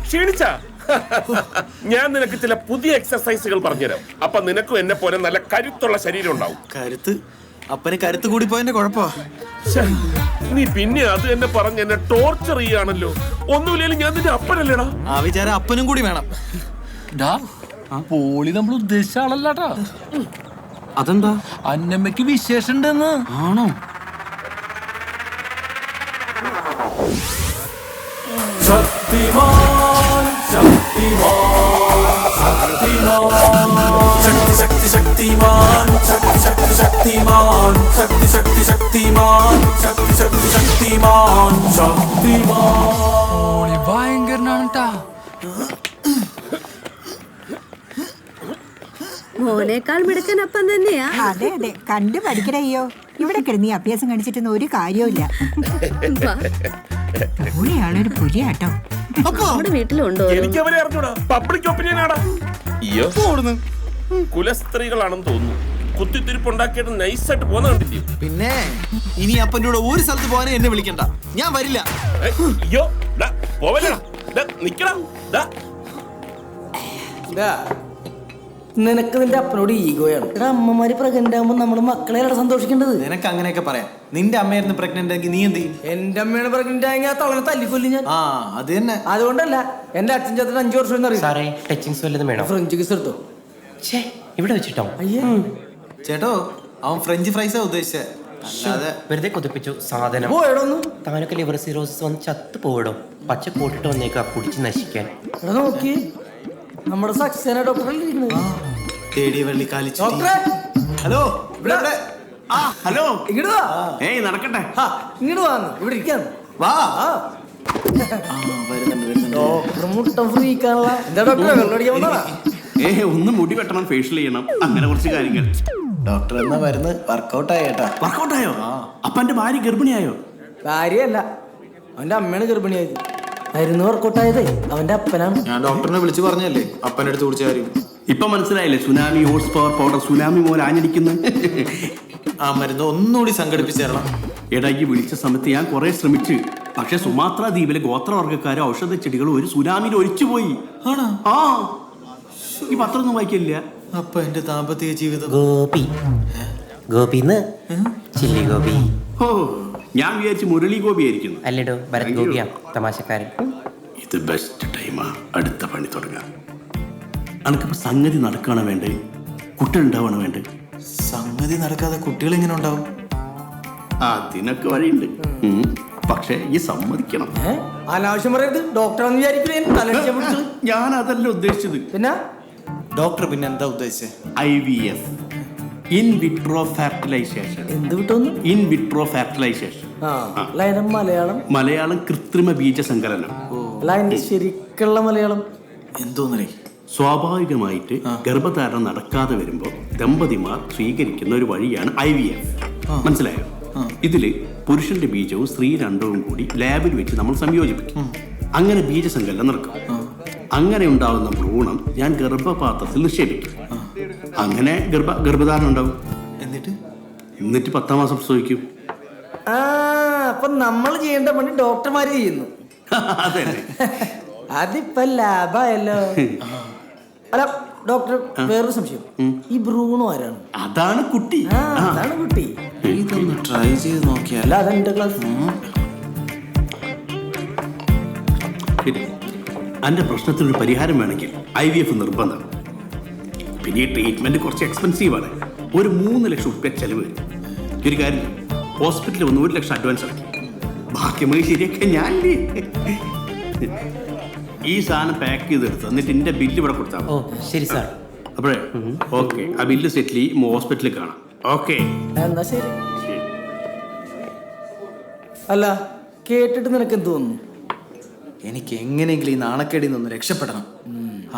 ക്ഷീണിച്ച ഞാൻ നിനക്ക് ചില പുതിയ എക്സർസൈസുകൾ പറഞ്ഞുതരാം. അപ്പൊ നിനക്കും എന്നെ പോലെ നല്ല കരുത്തുള്ള ശരീരം ഉണ്ടാവും. കരുത്ത്? അപ്പന് കരുത്ത് കൂടി പോയതിന്റെ കുഴപ്പാ. നീ പിന്നെ അത് എന്നെ പറഞ്ഞ് എന്നെ ടോർച്ചർ ചെയ്യാണല്ലോ. ഒന്നുമില്ലേലും ഞാൻ നിന്റെ അപ്പനല്ലേടാ. ആ വിചാരം അപ്പനും കൂടി വേണം. പോളി നമ്മൾ ഉദ്ദേശിച്ച ആളല്ലാട്ടാ. അതെന്താ? അന്നമ്മയ്ക്ക് വിശേഷം ഉണ്ടെന്ന്. ആണോ? ശക്തിമാൻ ശക്തിമാൻ ശക്തി ശക്തിമാൻ ശക്തി ശക്തി ശക്തിമാൻ ശക്തി ശക്തി ശക്തിമാൻ ശക്തി ശക്തി ശക്തിമാൻ ശക്തിമാൻ ഭയങ്കരനാണ്. മോനേക്കാൾ മിടുക്കൻ അപ്പം തന്നെയാ. അതെ അതെ, കണ്ടു പഠിക്കണയ്യോ. ഇവിടെ കിടന്നീ അഭ്യാസം കാണിച്ചിട്ടൊന്നും ഒരു കാര്യമില്ല. പുലിയാളൊരു പുലിയാട്ടോ. നമ്മുടെ വീട്ടിലുണ്ടോ? എനിക്ക് അവരെ അറിഞ്ഞൂടാ. പബ്ലിക് ഒപ്പീനിയൻ ആടാ. കുലസ്ത്രീകളാണെന്ന് തോന്നുന്നു. കുത്തിത്തിരിപ്പുണ്ടാക്കിയിട്ട് നൈസായിട്ട് പോന്ന കണ്ടില്ലേ? പിന്നെ ഇനി അപ്പൻ്റെ കൂടെ ഒരു സ്ഥലത്ത് പോകാനേ എന്നെ വിളിക്കണ്ട, ഞാൻ വരില്ല. അയ്യോ പോവല്ലടാ, നിക്കടാ. നിനക്ക് നിന്റെ അപ്പനോട് ഈഗോയാണ്. അമ്മമാര് പ്രഗ്നന്റ് ആകുമ്പോ നമ്മള് മക്കളെ സന്തോഷിക്കേണ്ടത്. നിനക്ക് അങ്ങനെയൊക്കെ പറയാം. നിന്റെ അമ്മയായിരുന്നു പ്രഗ്നന്റ് ആക്കി, നീ എന്ത് ചെയ്യും? എന്റെ അമ്മയാണ് പ്രഗ്നന്റ് ആയെങ്കിൽ ആ തവണ തല്ലിക്കൊല്ലി ഞാൻ. ആ അത് തന്നെ. അതുകൊണ്ടല്ല, എന്റെ അച്ഛൻ ചത്തിട്ട് 5 വർഷം ഫ്രഞ്ച് കിസ് എടുത്തോ? ഇവിടെ വെച്ചിട്ടോ? അയ്യേ ചേട്ടോ, അവൻ ഫ്രഞ്ച് ഫ്രൈസാ ഉദ്ദേശിച്ചത്, അല്ലാതെ വെറുതെ കൊതിപ്പിച്ചു സാധനം. പോയടൊന്നും താനൊക്കെ ലിവർ സിറോസിസ് വന്ന് ചത്ത് പോയിടും. പച്ച പോട്ടിട്ട് വന്നേക്കാ കുടിച്ച് നശിക്കാൻ. ഇവിടെ നോക്കി, നമ്മുടെ സക്സേന ഡോക്ടറല്ലേ തേടിയ വെള്ളി കാലിച്ചു. ഹലോ, ഹലോ, ഇങ്ങോട്ട് വാ. ഏയ് നടക്കട്ടെ. ഇങ്ങോട്ട് വാന്ന്, ഇവിടെ ഇരിക്കാന്ന് വാ. ഡോക്ടർ മുട്ട ഫ്രീക്കാനുള്ള. എന്താ ഡോക്ടറെ വെള്ളമടിക്കാൻ വന്നതാ? ഒന്ന് മുടി വെട്ടണം, ഫേഷ്യൽ ചെയ്യണം, അങ്ങനെ കുറച്ച് കാര്യങ്ങൾ. ഡോക്ടർ എന്നാ മരുന്ന് വർക്കൗട്ട് ആയേട്ടാ. വർക്കൗട്ടായോ? അപ്പൊ എന്റെ ഭാര്യ ഗർഭിണിയായോ? കാര്യല്ല, അവന്റെ അമ്മയാണ് ഗർഭിണിയായത്. മരുന്ന് വർക്കൗട്ടായതേ അവന്റെ അപ്പനാണ്. ഞാൻ ഡോക്ടറിനെ വിളിച്ചു പറഞ്ഞല്ലേ അപ്പൻ്റെ അടുത്ത് കുടിച്ച കാര്യം. ഇപ്പൊ മനസ്സിലായില്ലേ? Tsunami horse power powder tsunami പോലെ ആഞ്ഞടിക്കുന്നു. ആ മരുന്ന് ഒന്നുകൂടി സംഘടിപ്പിച്ചു തരണം. ഇടയ്ക്ക് വിളിച്ച സമയത്ത് ഞാൻ കുറെ ശ്രമിച്ചു. പക്ഷെ സുമാത്ര ദ്വീപിലെ ഗോത്രവർഗ്ഗക്കാരും ഔഷധ ചെടികളും ഒരു സുനാമിയിൽ ഒലിച്ചുപോയി. ആ ഈ പത്രമൊന്നും വായിക്കില്ല. അപ്പൊ എന്റെ ദാമ്പത്തിക ജീവിതം ഗോപി ഗോപിന്ന് ചില്ലി ഗോപി. ഓ, ഞാൻ വിചാരിച്ചു മുരളി ഗോപി ആയിരിക്കുന്നു. അല്ലടോ, ഭരത് ഗോപിയാ, തമാശക്കാരൻ. ഇത് ബെസ്റ്റ് ടൈമാ അടുത്ത പണി തുടങ്ങാം. അനക്കിപ്പോ സംഗതി നടക്കുകയാണ് വേണ്ടേ, കുട്ടികൾ ഉണ്ടാവണം വേണ്ടേ? സംഗതി നടക്കാതെ കുട്ടികൾ എങ്ങനെ ഉണ്ടാവും? അതിനൊക്കെ വഴിയുണ്ട്. പക്ഷെ ഈ സമ്മതിക്കണം. അനാവശ്യം പറയരുത്. ഡോക്ടറാന്ന് വിചാരിക്കില്ല. ഞാൻ അതല്ല ഉദ്ദേശിച്ചത്. പിന്നെ ഡോക്ടർ പിന്നെ എന്താ ഉദ്ദേശിച്ചത്? IVF, in vitro fertilization. എന്ത് വിട്ടോന്ന്? In vitro fertilization. മലയാളം കൃത്രിമ ബീജസങ്കലനം. ശരിക്കുള്ള മലയാളം എന്തോന്നേ? സ്വാഭാവികമായിട്ട് ഗർഭധാരണം നടക്കാതെ വരുമ്പോൾ ദമ്പതിമാർ സ്വീകരിക്കുന്ന ഒരു വഴിയാണ് IVF. മനസ്സിലായോ? ഇതില് പുരുഷന്റെ ബീജവും സ്ത്രീ രണ്ടവും കൂടി ലാബിൽ വെച്ച് നമ്മൾ സംയോജിപ്പിക്കും. അങ്ങനെ ബീജസങ്കലനം നടക്കും. അങ്ങനെ ഉണ്ടാവുന്ന ഭ്രൂണം ഞാൻ ഗർഭപാത്രത്തിൽ നിക്ഷേപിക്കും. അങ്ങനെ ഗർഭധാരണം ഉണ്ടാവും. എന്നിട്ട് 10ാം മാസം പ്രസവിക്കും. അപ്പൊ നമ്മൾ ചെയ്യേണ്ട പണി ഡോക്ടർമാര് ചെയ്യുന്നു. അതെ, അതിപ്പോ ലാഭായല്ലോ. അല്ല ഡോക്ടർ, വേറൊരു സംശയം. ഈ ഭ്രൂണം ആരാണ്? അതാണ് കുട്ടി. അതാണ് കുട്ടി. ഇതൊന്ന് ട്രൈ ചെയ്ത് നോക്കിയാൽ. അതെന്റെ ക്ലാസ്. എന്റെ പ്രശ്നത്തിനൊരു പരിഹാരം വേണമെങ്കിൽ IVF നിർബന്ധം. പിന്നെ ഈ ട്രീറ്റ്മെന്റ് കുറച്ച് എക്സ്പെൻസീവാണ്. ഒരു 3 ലക്ഷം രൂപ ചെലവ് വരും. ഒരു കാര്യം, ഹോസ്പിറ്റലിൽ വന്ന് 1 ലക്ഷം അഡ്വാൻസ് ഇറക്കി, ബാക്കി മണി ശരിയൊക്കെ ഞാൻ. ഈ സാധനം പാക്ക് ചെയ്തെടുത്ത് എന്നിട്ട് എന്റെ ബില്ല് ഇവിടെ കൊടുത്താൽ. ഓ ശരി സാർ. അപ്പോഴേ ഓക്കെ, ആ ബില്ല് സെറ്റിൽ ചെയ്യും, ഹോസ്പിറ്റലിൽ കാണാം. ഓക്കെ എന്നാ ശരി. അല്ല, കേട്ടിട്ട് നിനക്ക് എന്ത് തോന്നുന്നു? എനിക്ക് എങ്ങനെയെങ്കിലും ഈ നാണക്കേടിൽ നിന്ന് രക്ഷപ്പെടണം.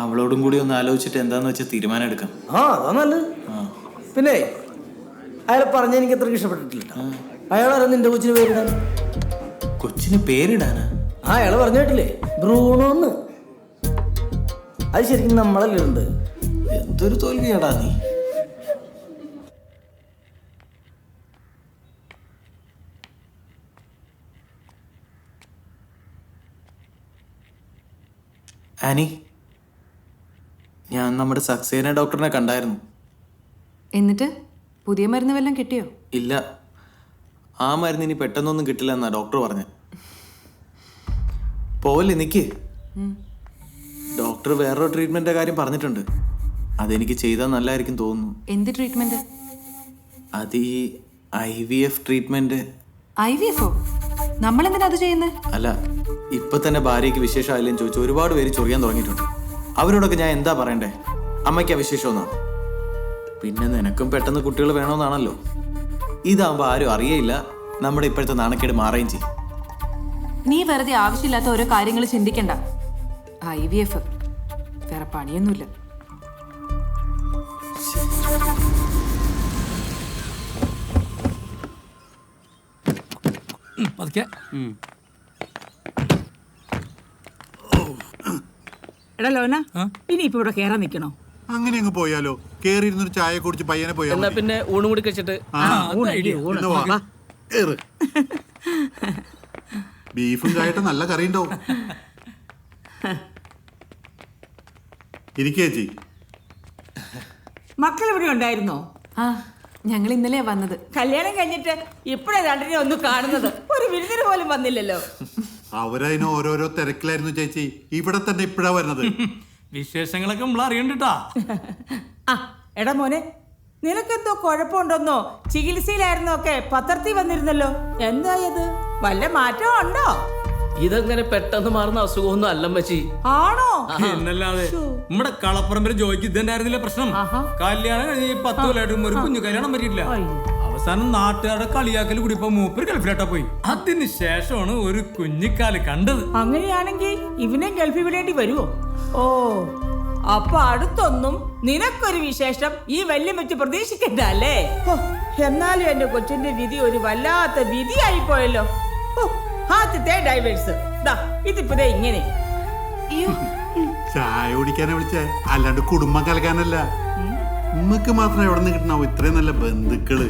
അവളോടും കൂടി ഒന്ന് ആലോചിച്ചിട്ട് എന്താന്ന് വെച്ചാൽ തീരുമാനം എടുക്കാം. അതാ നല്ലത്. പിന്നെ അയാൾ പറഞ്ഞ എനിക്ക് അത്രയ്ക്ക് ഇഷ്ടപ്പെട്ടിട്ടില്ല. അയാളാരാ നിന്റെ കൊച്ചിന് പേരിടാൻ? കൊച്ചിന് പേരിടാനാ? അയാൾ പറഞ്ഞു കേട്ടില്ലേ, ഭ്രൂണോന്ന്. അത് ശരിക്കും നമ്മളല്ലേ ഉണ്ട്. എന്തൊരു തോൽവിയാടാ നീ. ആനി, ഞാൻ നമ്മുടെ സക്സേന ഡോക്ടറിനെ കണ്ടായിരുന്നു. എന്നിട്ട് പുതിയ മരുന്ന് വല്ലതും കിട്ടിയോ? ഇല്ല, ആ മരുന്ന് ഇനി പെട്ടെന്നൊന്നും കിട്ടില്ല എന്നാ ഡോക്ടർ പറഞ്ഞ. പോവല്ലേ, നിക്ക്. ഡോക്ടർ വേറൊരു ട്രീറ്റ്മെന്റിന്റെ കാര്യം പറഞ്ഞിട്ടുണ്ട്. അതെനിക്ക് ചെയ്താൽ നല്ലതായിരിക്കും തോന്നുന്നു. എന്ത് ട്രീറ്റ്മെന്റ്? അത് ഈ IVF ട്രീറ്റ്മെന്റ്. IVF-ഓ? നമ്മളെന്തിനാ അത് ചെയ്യുന്നത്? അല്ല, ഇപ്പൊ തന്നെ ഭാര്യയ്ക്ക് വിശേഷമായില്ലെന്ന് ചോദിച്ചു ഒരുപാട് പേര് ചൊറിയാൻ തുടങ്ങിയിട്ടുണ്ട്. അവരോടൊക്കെ ഞാൻ എന്താ പറയണ്ടേ? അമ്മയ്ക്കാ വിശേഷമെന്നാണ്. പിന്നെ നിനക്കും പെട്ടെന്ന് കുട്ടികൾ വേണമെന്നാണല്ലോ. ഇതാകുമ്പോൾ ആരും അറിയയില്ല, നമ്മുടെ ഇപ്പോഴത്തെ നാണക്കേട് മാറുകയും ചെയ്യും. നീ വെറുതെ ആവശ്യമില്ലാത്ത ഓരോ കാര്യങ്ങൾ ചിന്തിക്കണ്ട. IVF വേറെ പണിയൊന്നുമില്ല. എടാ ലോന, ഇനി ഇപ്പൊ ഇവിടെ കേറാൻ നിക്കണോ? അങ്ങനെ അങ്ങ് പോയാലോ? കേറിയിരുന്നൊരു ചായ കുടിച്ച് പയ്യനെ പോയാ എന്നാ പിന്നെ ഊണ് കൂടി കഴിച്ചിട്ട് ബീഫും ചായട്ട് നല്ല കറി ഉണ്ടാവും. ഇരിക്കേച്ചി. മക്കൾ ഇവിടെ ഉണ്ടായിരുന്നോ? ആ, ഞങ്ങൾ ഇന്നലെയാ വന്നത്. കല്യാണം കഴിഞ്ഞിട്ട് ഇപ്പഴേ രണ്ടിനെ ഒന്ന് കാണുന്നത്. ഒരു വിരുന്നിന് പോലും വന്നില്ലല്ലോ. അവരതിന് ഓരോരോ തിരക്കിലായിരുന്നു ചേച്ചി. ഇവിടെ തന്നെ ഇപ്പഴാ വരുന്നത്. വിശേഷങ്ങളൊക്കെ നമ്മൾ അറിയണ്ടാ. ആ എടാ മോനെ, നിനക്കെന്തോ കുഴപ്പമുണ്ടോന്നോ ചികിത്സയിലായിരുന്നോ ഒക്കെ പത്രത്തിൽ വന്നിരുന്നല്ലോ. എന്തായത്? വല്ല മാറ്റവും ഉണ്ടോ? ഇതങ്ങനെ പെട്ടെന്ന് മാറുന്ന അസുഖമൊന്നും അല്ലമ്മച്ചി. ആണോ? എന്നല്ലാതെ നമ്മുടെ കളപ്പറമ്പിൽ ജോയിക്ക് ഇതുണ്ടായിരുന്നില്ല പ്രശ്നം. കല്യാണം കഴിഞ്ഞ് 10 കൊല്ലമായിട്ടും ഒരു കുഞ്ഞു കല്യാണം പറ്റിയില്ല. അവസാനം നാട്ടുകാരുടെ കളിയാക്കൽ കൂടി ഇപ്പൊ മൂപ്പര് ഗൾഫിലോട്ടാ പോയി. അതിന് ശേഷമാണ് ഒരു കുഞ്ഞിക്കാല് കണ്ടത്. അങ്ങനെയാണെങ്കിൽ ഇവനെ ഗൾഫിൽ വിടേണ്ടി വരുമോ? ഓ, അപ്പൊ അടുത്തൊന്നും നിനക്കൊരു വിശേഷം ഈ വല്യമ്മച്ച് പ്രതീക്ഷിക്കണ്ട അല്ലേ? എന്നാലും എന്റെ കൊച്ചിന്റെ വിധി ഒരു വല്ലാത്ത വിധിയായി പോയല്ലോ. ആദ്യത്തെ ഡൈവേഴ്സ് ഇതിപ്പോ ഇങ്ങനെ. ചായ കുടിക്കാനാ വിളിച്ചേ, അല്ലാണ്ട് കുടുംബം കലക്കാനല്ല. ഉമ്മക്ക് മാത്രം എവിടെ നിന്ന് കിട്ടണോ ഇത്രയും നല്ല ബന്ധുക്കള്?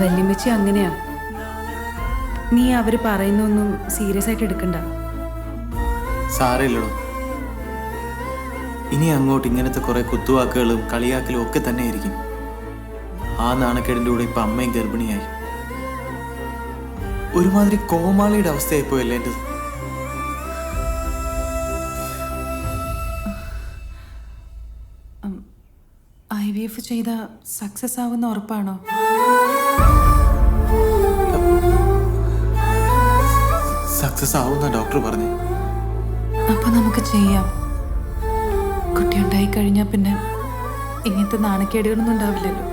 വല്യമ്മച്ചി അങ്ങനെയാ. നീ അവര് പറയുന്നൊന്നും സീരിയസ് ആയിട്ട് എടുക്കണ്ട. സാരമില്ലടോ, ഇനി അങ്ങോട്ട് ഇങ്ങനത്തെ കുറെ കുത്തുവാക്കുകളും കളിയാക്കലും ഒക്കെ തന്നെ ആയിരിക്കും. ആ നാണക്കേടിൻ്റെ കൂടെ ഇപ്പൊ അമ്മയും ഗർഭിണിയായി. ഒരുമാതിരി കോമാളിയുടെ അവസ്ഥയായി പോയല്ലേ എൻ്റെ. IVF ചെയ്ത സക്സസ് ആവുന്ന ഉറപ്പാണോ? സക്സസ് ആവുന്ന ഡോക്ടർ പറഞ്ഞു. അപ്പൊ നമുക്ക് ചെയ്യാം. കുട്ടി ഉണ്ടായി കഴിഞ്ഞാൽ പിന്നെ ഇങ്ങനത്തെ നാണക്കേടുകളൊന്നും ഉണ്ടാവില്ലല്ലോ.